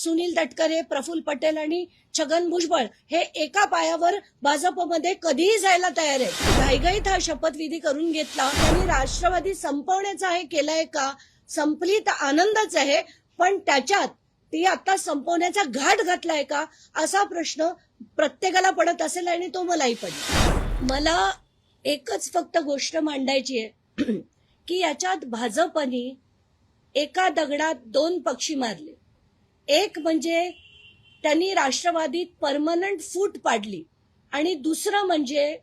सुनील तटकरे, प्रफुल्ल पटेल आणि छगन भुजबळ हे एका पायावर भाजपमध्ये कधीही जायला तयार आहेत. घाईघाईत हा शपथविधी करून घेतला. त्यांनी राष्ट्रवादी संपवण्याचा हे केलाय का? संपली तर आनंदच आहे, पण त्याच्यात ती आता संपवण्याचा घाट घातलाय का असा प्रश्न प्रत्येकाला पडत असेल आणि तो मलाही पडला. मला एकच फक्त गोष्ट मांडायची आहे की याच्यात भाजपनी एका दगडात दोन पक्षी मारले. एक म्हणजे त्यांनी राष्ट्रवादीत परमनंट फूट पाडली आणि दुसरं म्हणजे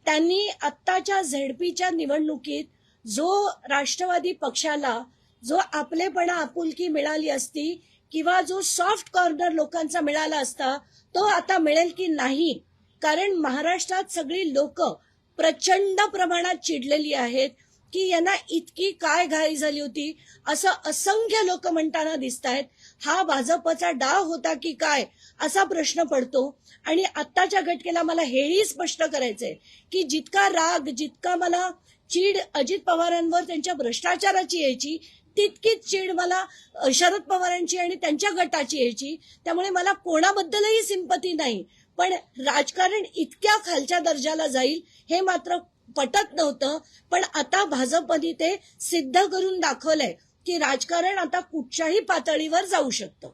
त्यांनी आत्ताच्या झेडपीच्या निवडणुकीत जो राष्ट्रवादी पक्षाला जो आपलेपणा आपुलकी मिळाली असती किंवा जो सॉफ्ट कॉर्नर लोकांचा मिळाला असता तो आता मिळेल की नाही. कारण महाराष्ट्रात सगळी लोक प्रचंड प्रमाणात चिडलेली आहेत की यांना इतकी काय घाई झाली होती असं असंख्य लोक म्हणताना दिसत आहेत. हा भाजपचा डाव होता की काय असा प्रश्न पडतो. आणि आत्ताच्या घटकेला मला हेही स्पष्ट करायचंय की जितका राग जितका मला चीड अजित पवारांवर त्यांच्या भ्रष्टाचाराची यायची तितकीच चीड मला शरद पवारांची आणि त्यांच्या गटाची यायची. त्यामुळे मला कोणाबद्दलही सिंपती नाही, पण राजकारण इतक्या खालच्या दर्जाला जाईल हे मात्र पटत नव्हतं. पण आता भाजपने ते सिद्ध करून दाखवलंय की राजकारण आता कुठच्याही पातळीवर जाऊ शकतं.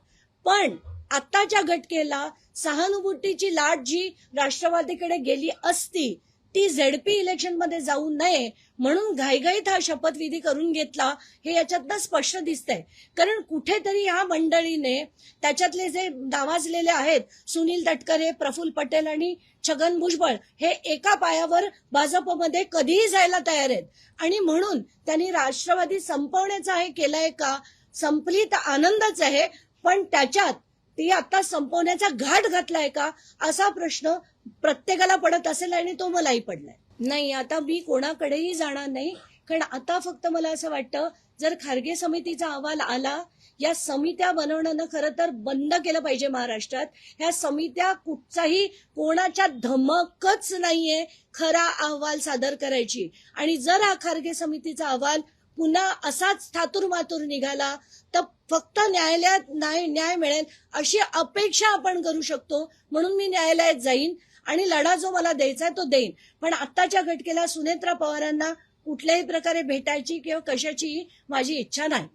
पण आत्ताच्या घटकेला सहानुभूतीची लाट जी राष्ट्रवादीकडे गेली असती ती झेडपी इलेक्शनमध्ये जाऊ नये म्हणून घाईघाईत हा शपथविधी करून घेतला हे याच्यातनं स्पष्ट दिसतंय. कारण कुठेतरी ह्या मंडळीने त्याच्यातले जे नावाजलेले आहेत सुनील तटकरे, प्रफुल्ल पटेल आणि छगन भुजबळ हे एका पायावर भाजपमध्ये कधीही जायला तयार आहेत आणि म्हणून त्यांनी राष्ट्रवादी संपवण्याचा हे केलाय का? संपली तर आनंदच आहे, पण त्याच्यात ती आता संपवण्याचा घाट घातलाय का असा प्रश्न प्रत्येकाला पडत असेल आणि तो मलाही पडलाय. नाही, आता मी कोणाकडेही जाणार नाही. कारण आता फक्त मला असं वाटतं जर खारगे समितीचा अहवाल आला, या समित्या बनवणं खरं तर बंद केलं पाहिजे महाराष्ट्रात. ह्या समित्या कुठचाही कोणाच्या धमकच नाहीये खरा अहवाल सादर करायची. आणि जर हा खारगे समितीचा अहवाल पुन्हा असाच थातुरमातुर निघाला तर फक्त न्यायालयात न्याय मिळेल अशी अपेक्षा आपण करू शकतो. म्हणून मी न्यायालयात जाईन आणि लढा जो मला द्यायचा आहे तो देईन. पण आत्ताच्या घटकेला सुनेत्रा पवारांना कुठल्याही प्रकारे भेटायची किंवा कशाचीही माझी इच्छा नाही.